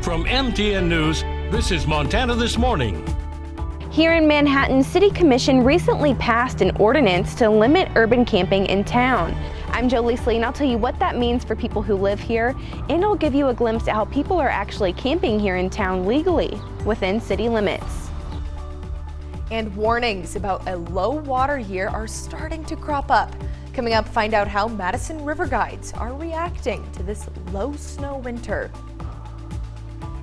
From MTN News, this is Montana This Morning. Here in Manhattan, City Commission recently passed an ordinance to limit urban camping in town. I'm Jolie Slee, and I'll tell you what that means for people who live here, and I'll give you a glimpse at how people are actually camping here in town legally within city limits. And warnings about a low water year are starting to crop up. Coming up, find out how Madison River guides are reacting to this low snow winter.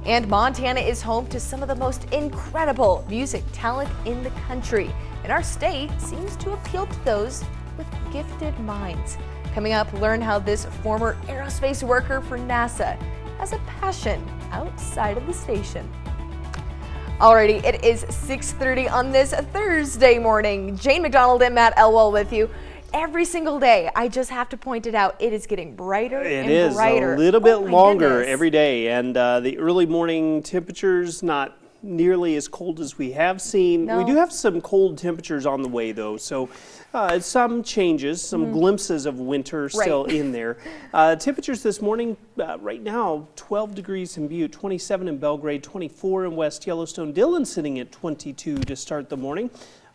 And Montana is home to some of the most incredible music talent in the country. And our state seems to appeal to those with gifted minds. Coming up, learn how this former aerospace worker for NASA has a passion outside of the station. Alrighty, it is 6:30 on this Thursday morning. Jane McDonald and Matt Elwell with you. Every single day, I just have to point it out, it is getting brighter and brighter. It is a little bit longer goodness. every day, and the early morning temperatures not nearly as cold as we have seen. No. We do have some cold temperatures on the way, though, so some changes, some glimpses of winter still in there. Temperatures this morning, right now, 12 degrees in Butte, 27 in Belgrade, 24 in West Yellowstone. Dillon sitting at 22 to start the morning.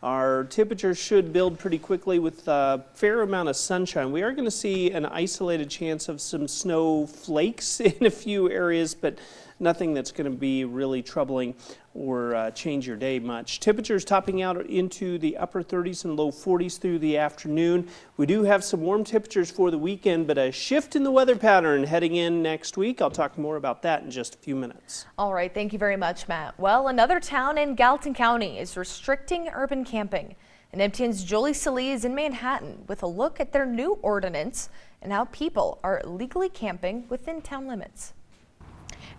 Our temperatures should build pretty quickly with a fair amount of sunshine. We are going to see an isolated chance of some snow flakes in a few areas, but nothing that's going to be really troubling or change your day much. Temperatures topping out into the upper 30s and low 40s through the afternoon. We do have some warm temperatures for the weekend, but a shift in the weather pattern heading in next week. I'll talk more about that in just a few minutes. All right, thank you very much, Matt. Well, another town in Gallatin County is restricting urban camping. And MTN's Jolie Slee is in Manhattan with a look at their new ordinance and how people are legally camping within town limits.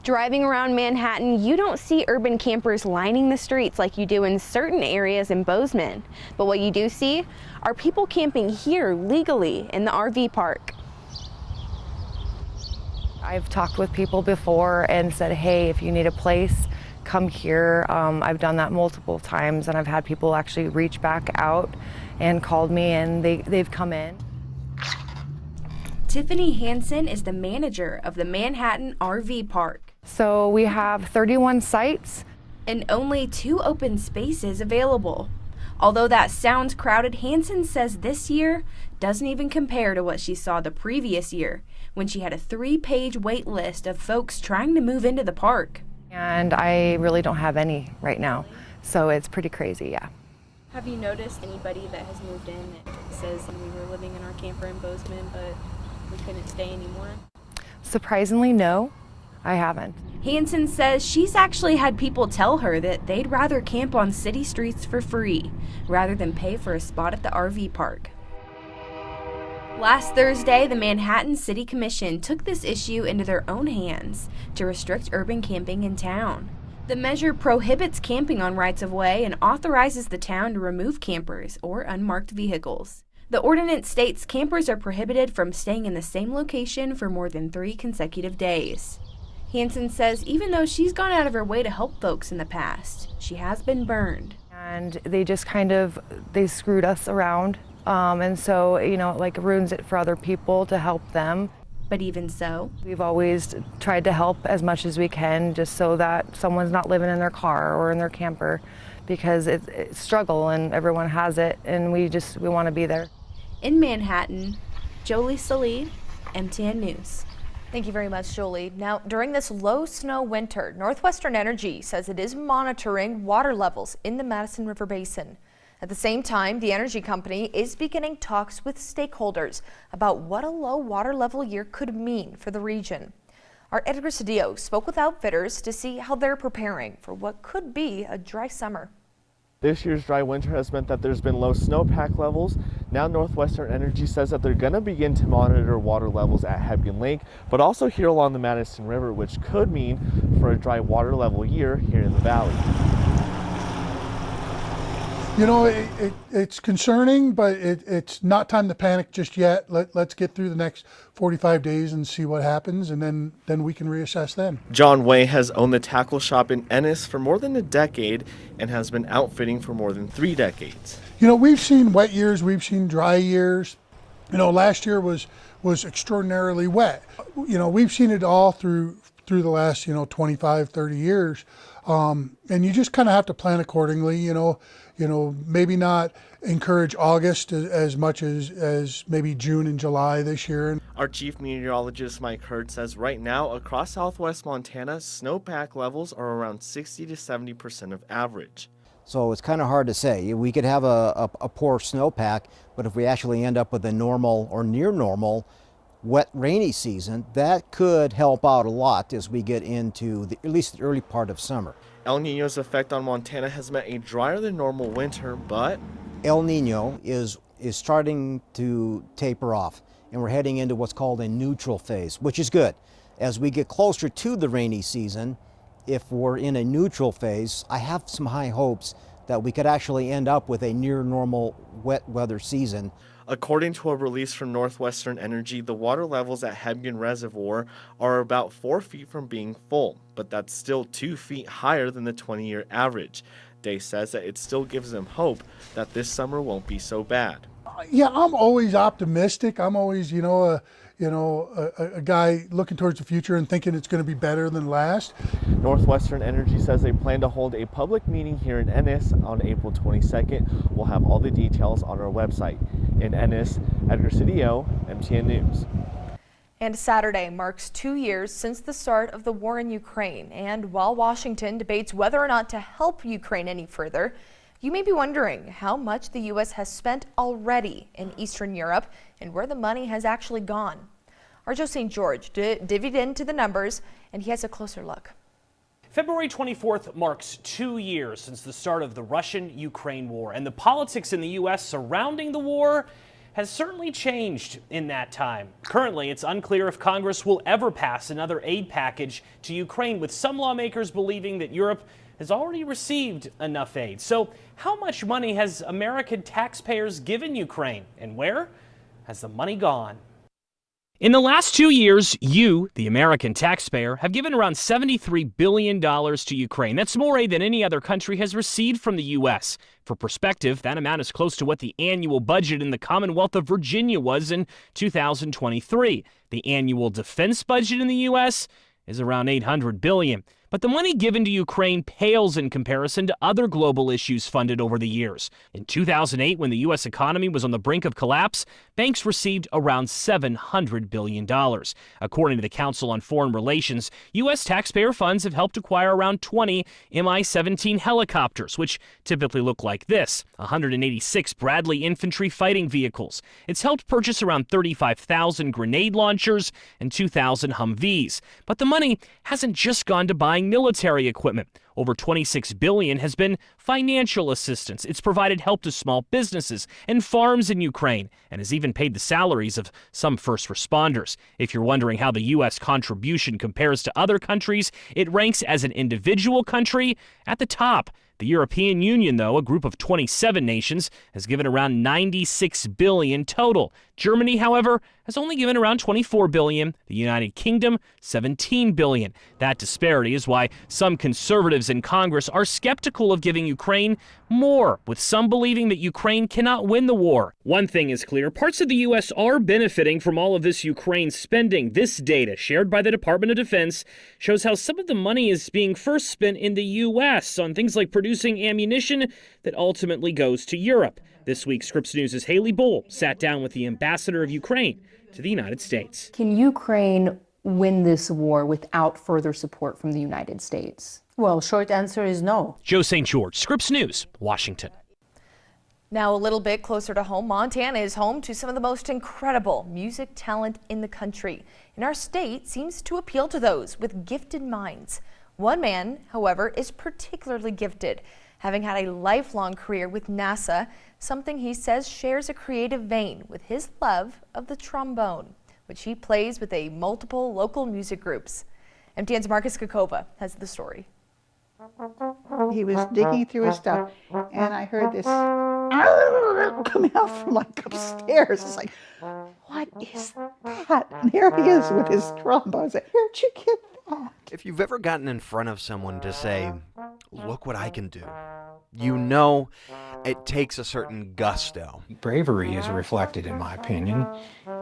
Driving around Manhattan, you don't see urban campers lining the streets like you do in certain areas in Bozeman. But what you do see are people camping here legally in the RV park. I've talked with people before and said, hey, if you need a place, come here. I've done that multiple times, and I've had people actually reach back out and called me, and they've come in. Tiffany Hansen is the manager of the Manhattan RV Park. So we have 31 sites and only 2 open spaces available. Although that sounds crowded, Hansen says this year doesn't even compare to what she saw the previous year when she had a 3-page wait list of folks trying to move into the park. and I really don't have any right now. So it's pretty crazy, yeah. Have you noticed anybody that has moved in that says we were living in our camper in Bozeman, but we couldn't stay anymore? Surprisingly, no, I haven't. Hansen says she's actually had people tell her that they'd rather camp on city streets for free rather than pay for a spot at the RV park. Last Thursday, the Manhattan City Commission took this issue into their own hands to restrict urban camping in town. The measure prohibits camping on rights-of-way and authorizes the town to remove campers or unmarked vehicles. The ordinance states campers are prohibited from staying in the same location for more than 3 consecutive days. Hansen says even though she's gone out of her way to help folks in the past, she has been burned. And they just they screwed us around. And so, it like ruins it for other people to help them. But even so, we've always tried to help as much as we can just so that someone's not living in their car or in their camper, because it's a struggle and everyone has it, and we want to be there. In Manhattan, Jolie Slee, MTN News. Thank you very much, Jolie. Now, during this low snow winter, Northwestern Energy says it is monitoring water levels in the Madison River Basin. At the same time, the energy company is beginning talks with stakeholders about what a low water level year could mean for the region. Our Edgar Cedillo spoke with outfitters to see how they're preparing for what could be a dry summer. This year's dry winter has meant that there's been low snowpack levels. Now Northwestern Energy says that they're going to begin to monitor water levels at Hebgen Lake, but also here along the Madison River, which could mean for a dry water level year here in the valley. You know, it's concerning, but it's not time to panic just yet. Let's get through the next 45 days and see what happens, and then we can reassess then. John Way has owned the tackle shop in Ennis for more than a decade and has been outfitting for more than 3 decades. You know, we've seen wet years, we've seen dry years. You know, last year was extraordinarily wet. You know, we've seen it all through through the last 25, 30 years, and you just kind of have to plan accordingly. Maybe not encourage August as much as maybe June and July this year. Our chief meteorologist Mike Hurd says right now across southwest Montana, snowpack levels are around 60 to 70% of average. So it's kind of hard to say. We could have a poor snowpack, but if we actually end up with a normal or near normal wet rainy season, that could help out a lot as we get into at least the early part of summer. El Nino's effect on Montana has meant a drier than normal winter, but El Nino is starting to taper off, and we're heading into what's called a neutral phase, which is good. As we get closer to the rainy season, if we're in a neutral phase, I have some high hopes that we could actually end up with a near normal wet weather season. according to a release from Northwestern Energy, the water levels at Hebgen Reservoir are about 4 feet from being full, but that's still 2 feet higher than the 20-year average. Day says that it still gives them hope that this summer won't be so bad. Yeah, I'm always optimistic. I'm always, a guy looking towards the future and thinking it's going to be better than last. Northwestern Energy says they plan to hold a public meeting here in Ennis on April 22nd. We'll have all the details on our website. In Ennis, Edgar Cedillo, MTN News. And Saturday marks 2 years since the start of the war in Ukraine. And while Washington debates whether or not to help Ukraine any further, you may be wondering how much the U.S. has spent already in Eastern Europe and where the money has actually gone. Our Joe St. George divvied into the numbers, and he has a closer look. February 24th marks 2 years since the start of the Russian-Ukraine war, and the politics in the U.S. surrounding the war has certainly changed in that time. Currently, it's unclear if Congress will ever pass another aid package to Ukraine, with some lawmakers believing that Europe has already received enough aid. So how much money has American taxpayers given Ukraine, and where has the money gone? In the last 2 years, you, the American taxpayer, have given around $73 billion to Ukraine. That's more aid than any other country has received from the U.S. For perspective, that amount is close to what the annual budget in the Commonwealth of Virginia was in 2023. The annual defense budget in the U.S. is around $800 billion. But the money given to Ukraine pales in comparison to other global issues funded over the years. In 2008, when the U.S. economy was on the brink of collapse, banks received around $700 billion. According to the Council on Foreign Relations, U.S. taxpayer funds have helped acquire around 20 Mi-17 helicopters, which typically look like this: 186 Bradley infantry fighting vehicles. It's helped purchase around 35,000 grenade launchers and 2,000 Humvees. But the money hasn't just gone to buying military equipment. Over $26 billion has been financial assistance. It's provided help to small businesses and farms in Ukraine, and has even paid the salaries of some first responders. If you're wondering how the U.S. contribution compares to other countries, it ranks as an individual country at the top. The European Union, though, a group of 27 nations, has given around $96 billion total. Germany, however, has only given around $24 billion. The United Kingdom, $17 billion. That disparity is why some conservatives in Congress are skeptical of giving Ukraine more, with some believing that Ukraine cannot win the war. One thing is clear: parts of the U.S. are benefiting from all of this Ukraine spending. This data, shared by the Department of Defense, shows how some of the money is being first spent in the U.S. on things like producing ammunition that ultimately goes to Europe. This week, Scripps News' Haley Bull sat down with the ambassador of Ukraine to the United States. Can Ukraine win this war without further support from the United States? Well, short answer is no. Joe St. George, Scripps News, Washington. Now a little bit closer to home, Montana is home to some of the most incredible music talent in the country. And our state seems to appeal to those with gifted minds. One man, however, is particularly gifted, having had a lifelong career with NASA, something he says shares a creative vein with his love of the trombone, which he plays with multiple local music groups. MTN's Marcus Kakova has the story. He was digging through his stuff, and I heard this coming out from like upstairs. It's like, what is that? And there he is with his trombone. I said, where'd you get that? If you've ever gotten in front of someone to say, look what I can do, you know it takes a certain gusto. Bravery is reflected, in my opinion,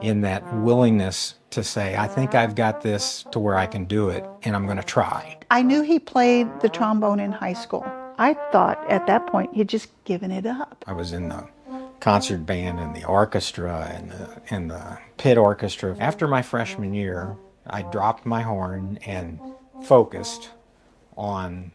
in that willingness to say, I think I've got this to where I can do it, and I'm going to try. I knew he played the trombone in high school. I thought at that point he'd just given it up. I was in the concert band and the orchestra and the pit orchestra. After my freshman year, I dropped my horn and focused on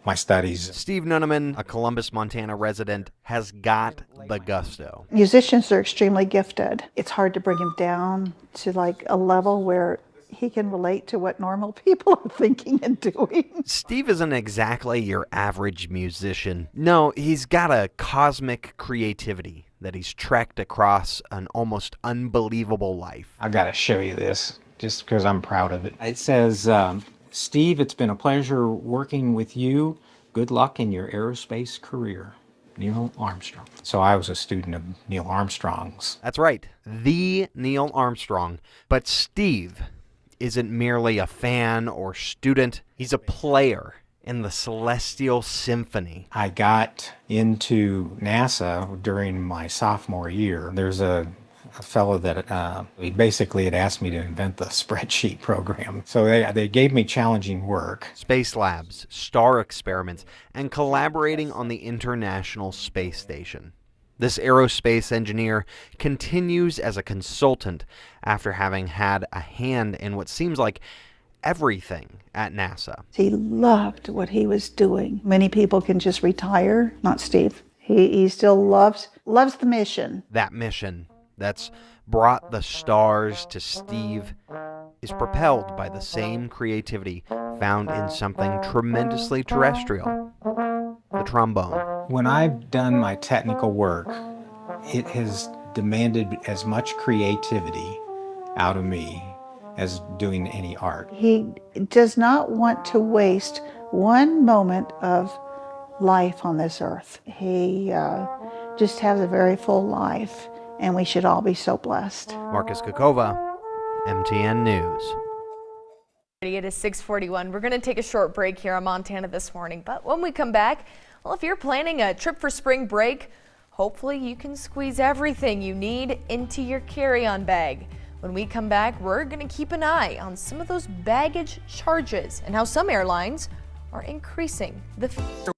my studies. Steve Nunan, a Columbus, Montana resident, has got the gusto. Musicians are extremely gifted. It's hard to bring him down to like a level where he can relate to what normal people are thinking and doing. Steve isn't exactly your average musician. No, he's got a cosmic creativity that he's trekked across an almost unbelievable life. I got to show you this just because I'm proud of it. It says, Steve, it's been a pleasure working with you. Good luck in your aerospace career. Neil Armstrong. So I was a student of Neil Armstrong's. That's right, the Neil Armstrong. But Steve isn't merely a fan or student. He's a player in the Celestial Symphony. I got into NASA during my sophomore year. There's a fellow that he basically had asked me to invent the spreadsheet program. So they gave me challenging work. Space labs, star experiments, and collaborating on the International Space Station. This aerospace engineer continues as a consultant after having had a hand in what seems like everything at NASA. He loved what he was doing. Many people can just retire, not Steve. He still loves the mission. That mission that's brought the stars to Steve is propelled by the same creativity found in something tremendously terrestrial, the trombone. When I've done my technical work, it has demanded as much creativity out of me as doing any art. He does not want to waste one moment of life on this earth. He just has a very full life, and we should all be so blessed. Marcus Kokova, MTN News. It is 6:41. We're going to take a short break here on Montana This Morning, but when we come back, well, if you're planning a trip for spring break, hopefully you can squeeze everything you need into your carry-on bag. When we come back, we're going to keep an eye on some of those baggage charges and how some airlines are increasing the